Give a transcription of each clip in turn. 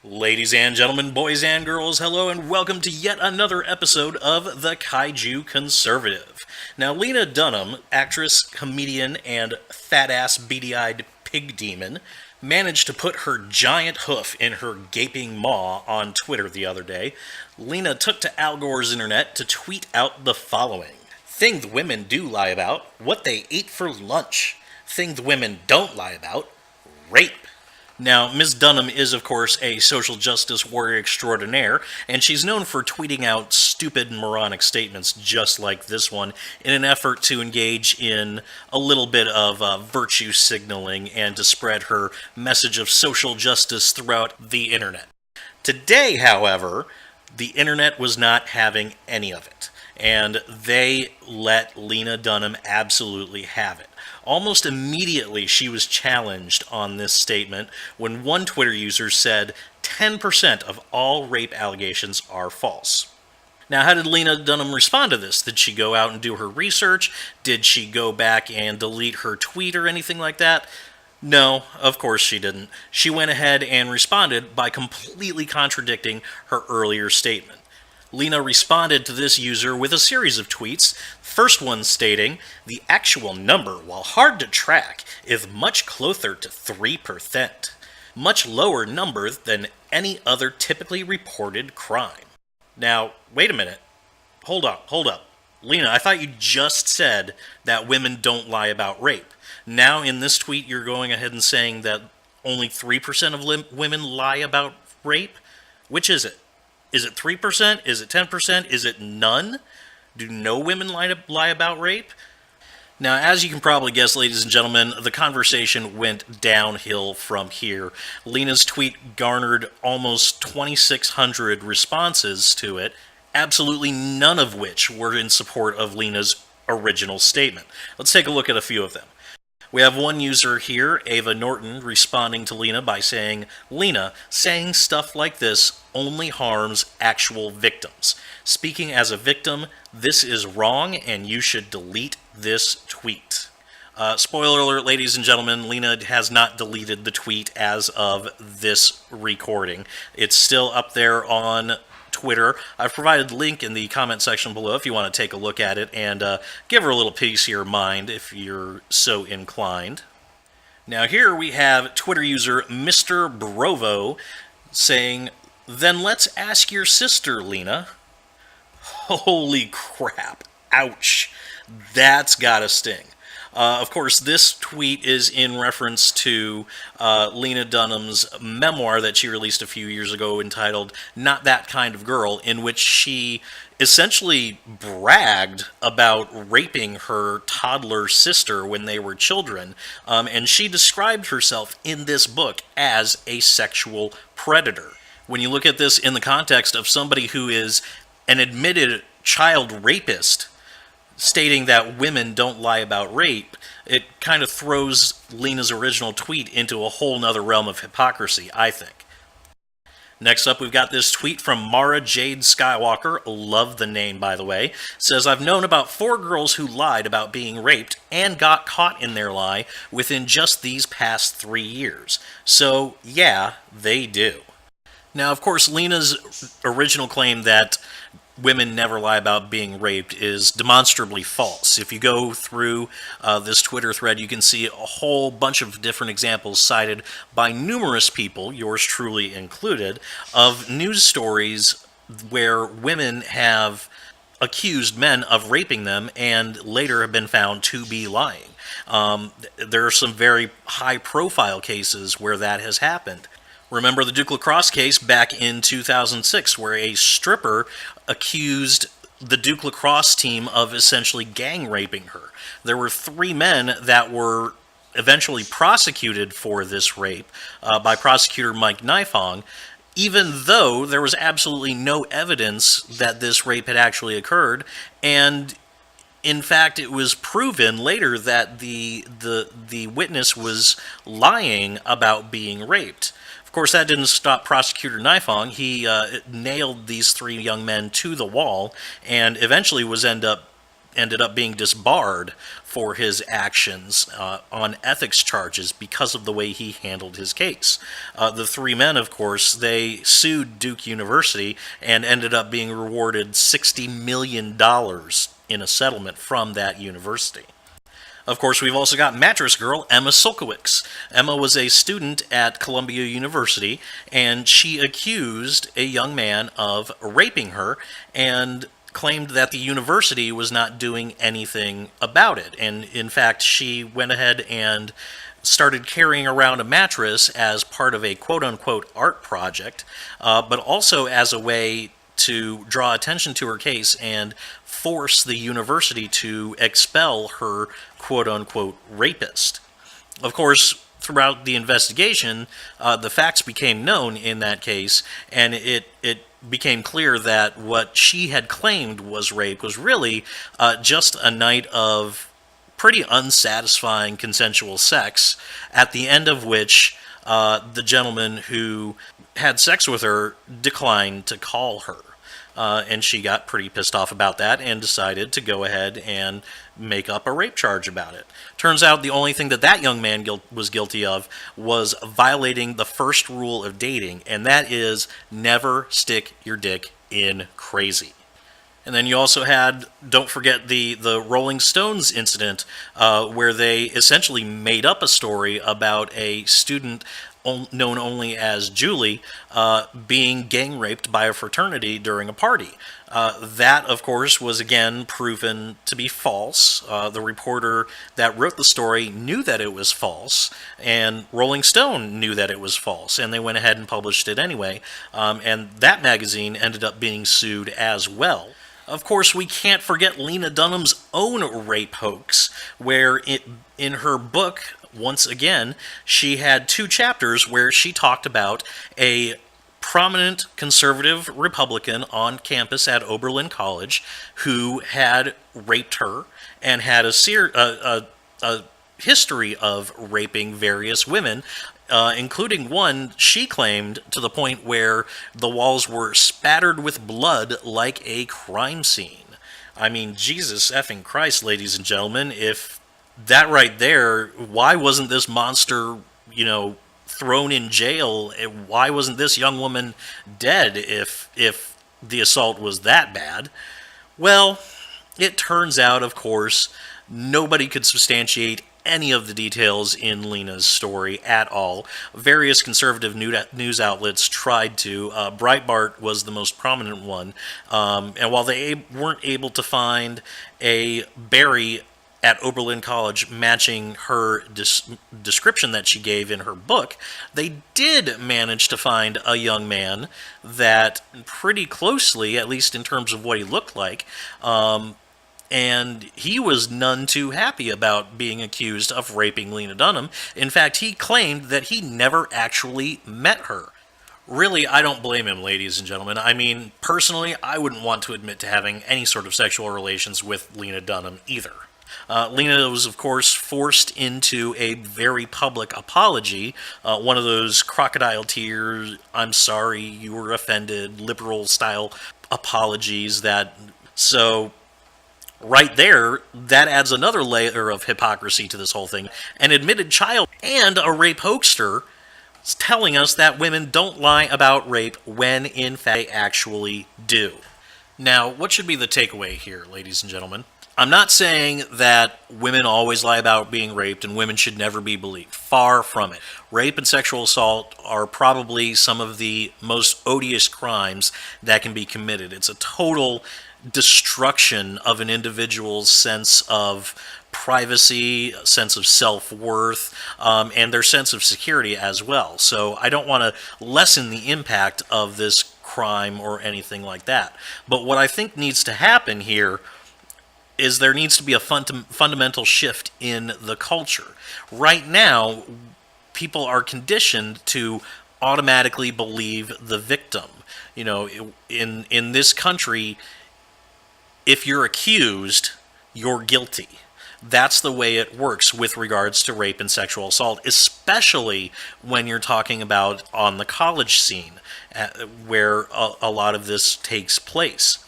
Ladies and gentlemen, boys and girls, hello and welcome to yet another episode of the Kaiju Conservative. Now, Lena Dunham, actress, comedian, and fat-ass beady-eyed pig demon, managed to put her giant hoof in her gaping maw on Twitter the other day. Lena took to Al Gore's internet to tweet out the following. Thing the women do lie about, what they ate for lunch. Thing the women don't lie about, rape. Now, Ms. Dunham is, of course, a social justice warrior extraordinaire, and she's known for tweeting out stupid and moronic statements just like this one in an effort to engage in a little bit of virtue signaling and to spread her message of social justice throughout the internet. Today, however, the internet was not having any of it, and they let Lena Dunham absolutely have it. Almost immediately, she was challenged on this statement when one Twitter user said 10% of all rape allegations are false. Now, how did Lena Dunham respond to this? Did she go out and do her research? Did she go back and delete her tweet or anything like that? No, of course she didn't. She went ahead and responded by completely contradicting her earlier statement. Lena responded to this user with a series of tweets, first one stating, the actual number, while hard to track, is much closer to 3%. Much lower number than any other typically reported crime. Now, wait a minute. Hold up. Lena, I thought you just said that women don't lie about rape. Now, in this tweet, you're going ahead and saying that only 3% of women lie about rape? Which is it? Is it 3%? Is it 10%? Is it none? Do no women lie about rape? Now, as you can probably guess, ladies and gentlemen, the conversation went downhill from here. Lena's tweet garnered almost 2,600 responses to it, absolutely none of which were in support of Lena's original statement. Let's take a look at a few of them. We have one user here, Ava Norton, responding to Lena by saying, Lena, saying stuff like this only harms actual victims. Speaking as a victim, this is wrong and you should delete this tweet. Spoiler alert, ladies and gentlemen, Lena has not deleted the tweet as of this recording. It's still up there on Twitter. I've provided the link in the comment section below if you want to take a look at it and give her a little piece of your mind if you're so inclined. Now here we have Twitter user Mr. Brovo saying, then let's ask your sister, Lena. Holy crap. Ouch. That's gotta sting. Of course, this tweet is in reference to Lena Dunham's memoir that she released a few years ago entitled Not That Kind of Girl, in which she essentially bragged about raping her toddler sister when they were children, and she described herself in this book as a sexual predator. When you look at this in the context of somebody who is an admitted child rapist, stating that women don't lie about rape, it kind of throws Lena's original tweet into a whole nother realm of hypocrisy, I think. Next up, we've got this tweet from Mara Jade Skywalker, love the name by the way, says, I've known about 4 girls who lied about being raped and got caught in their lie within just these past 3 years. So, yeah, they do. Now, of course, Lena's original claim that women never lie about being raped is demonstrably false. If you go through this Twitter thread, you can see a whole bunch of different examples cited by numerous people, yours truly included, of news stories where women have accused men of raping them and later have been found to be lying. There are some very high-profile cases where that has happened. Remember the Duke Lacrosse case back in 2006, where a stripper accused the Duke Lacrosse team of essentially gang raping her. There were 3 men that were eventually prosecuted for this rape by prosecutor Mike Nifong, even though there was absolutely no evidence that this rape had actually occurred, and in fact, it was proven later that the witness was lying about being raped. Of course, that didn't stop Prosecutor Nifong. He nailed these 3 young men to the wall and eventually was end up ended up being disbarred for his actions on ethics charges because of the way he handled his case. The three men, of course, they sued Duke University and ended up being rewarded $60 million in a settlement from that university. Of course, we've also got Mattress Girl Emma Sulkowicz. Emma was a student at Columbia University, and she accused a young man of raping her and claimed that the university was not doing anything about it. And in fact, she went ahead and started carrying around a mattress as part of a quote-unquote art project, but also as a way to draw attention to her case and force the university to expel her quote-unquote rapist. Of course, throughout the investigation, the facts became known in that case, and it became clear that what she had claimed was rape was really just a night of pretty unsatisfying consensual sex, at the end of which the gentleman who had sex with her declined to call her. And she got pretty pissed off about that and decided to go ahead and make up a rape charge about it. Turns out the only thing that young man was guilty of was violating the first rule of dating, and that is never stick your dick in crazy. And then you also had, don't forget, the Rolling Stones incident, where they essentially made up a story about a student known only as Julie, being gang raped by a fraternity during a party. That, of course, was again proven to be false. The reporter that wrote the story knew that it was false, and Rolling Stone knew that it was false, and they went ahead and published it anyway. And that magazine ended up being sued as well. Of course, we can't forget Lena Dunham's own rape hoax, where in her book, once again, she had 2 chapters where she talked about a prominent conservative Republican on campus at Oberlin College who had raped her and had a history of raping various women, including one she claimed to the point where the walls were spattered with blood like a crime scene. I mean, Jesus effing Christ, ladies and gentlemen, if that right there, why wasn't this monster, thrown in jail? Why wasn't this young woman dead if the assault was that bad? Well, it turns out, of course, nobody could substantiate any of the details in Lena's story at all. Various conservative news outlets tried to. Breitbart was the most prominent one. And while they weren't able to find a Barry at Oberlin College matching her description that she gave in her book, they did manage to find a young man that pretty closely, at least in terms of what he looked like, and he was none too happy about being accused of raping Lena Dunham. In fact, he claimed that he never actually met her. Really, I don't blame him, ladies and gentlemen. I mean, personally, I wouldn't want to admit to having any sort of sexual relations with Lena Dunham either. Lena was, of course, forced into a very public apology, one of those crocodile tears, I'm sorry, you were offended, liberal-style apologies So, right there, that adds another layer of hypocrisy to this whole thing. An admitted child and a rape hoaxer is telling us that women don't lie about rape when, in fact, they actually do. Now, what should be the takeaway here, ladies and gentlemen? I'm not saying that women always lie about being raped and women should never be believed. Far from it. Rape and sexual assault are probably some of the most odious crimes that can be committed. It's a total destruction of an individual's sense of privacy, sense of self-worth, and their sense of security as well. So I don't want to lessen the impact of this crime or anything like that. But what I think needs to happen here is there needs to be a fundamental shift in the culture. Right now, people are conditioned to automatically believe the victim. In this country, if you're accused, you're guilty. That's the way it works with regards to rape and sexual assault, especially when you're talking about on the college scene, where a lot of this takes place.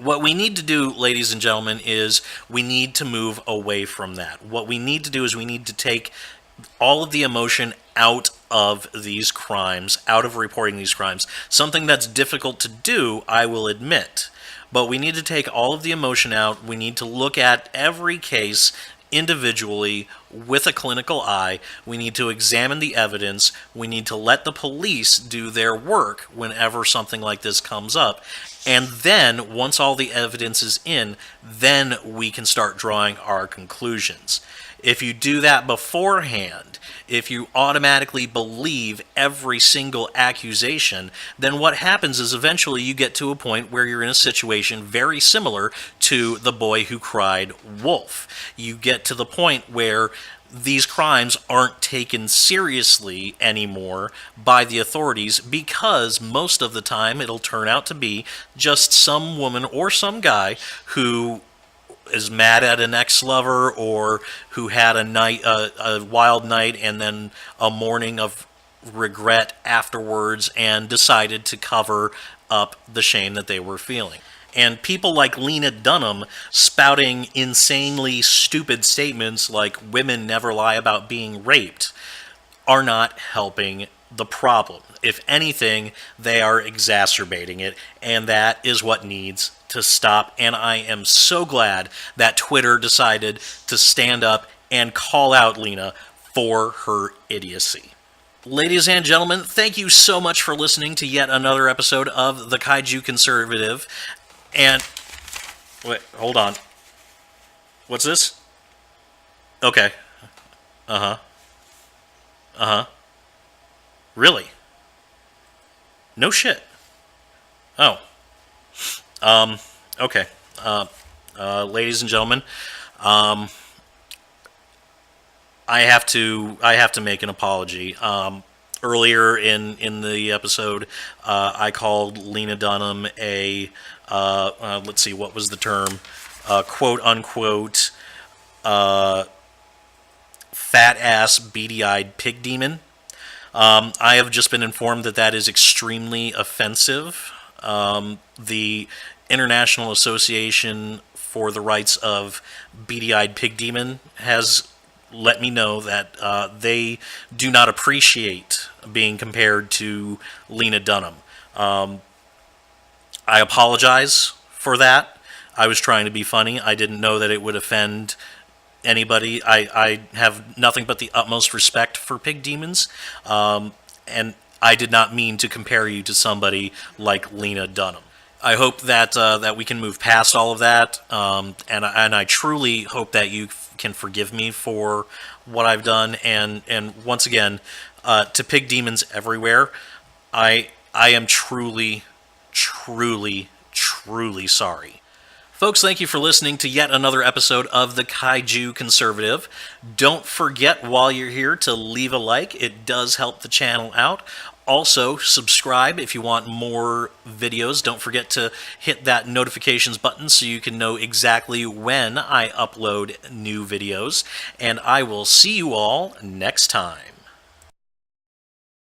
What we need to do, ladies and gentlemen, is we need to move away from that. What we need to do is we need to take all of the emotion out of these crimes, out of reporting these crimes. Something that's difficult to do, I will admit. But we need to take all of the emotion out. We need to look at every case individually with a clinical eye. We need to examine the evidence. We need to let the police do their work whenever something like this comes up. And then, once all the evidence is in, then we can start drawing our conclusions. If you do that beforehand, if you automatically believe every single accusation, then what happens is eventually you get to a point where you're in a situation very similar to the boy who cried wolf. You get to the point where these crimes aren't taken seriously anymore by the authorities, because most of the time it'll turn out to be just some woman or some guy who is mad at an ex-lover, or who had a wild night and then a morning of regret afterwards and decided to cover up the shame that they were feeling. And people like Lena Dunham spouting insanely stupid statements like women never lie about being raped are not helping the problem. If anything, they are exacerbating it, and that is what needs to stop. And I am so glad that Twitter decided to stand up and call out Lena for her idiocy. Ladies and gentlemen, thank you so much for listening to yet another episode of the Kaiju Conservative. And wait, hold on. What's this? Okay. Really? No shit. Oh. Okay. Ladies and gentlemen, I have to make an apology. Earlier in the episode, I called Lena Dunham a let's see, what was the term? Quote unquote fat ass beady-eyed pig demon. I have just been informed that that is extremely offensive. The International Association for the Rights of Beady-Eyed Pig Demon has let me know that they do not appreciate being compared to Lena Dunham. I apologize for that. I was trying to be funny. I didn't know that it would offend anybody. I have nothing but the utmost respect for pig demons, and I did not mean to compare you to somebody like Lena Dunham. I hope that that we can move past all of that, and I truly hope that you can forgive me for what I've done. And once again, to pig demons everywhere, I am truly sorry. Folks, thank you for listening to yet another episode of the Kaiju Conservative. Don't forget, while you're here, to leave a like. It does help the channel out. Also, subscribe if you want more videos. Don't forget to hit that notifications button so you can know exactly when I upload new videos. And I will see you all next time.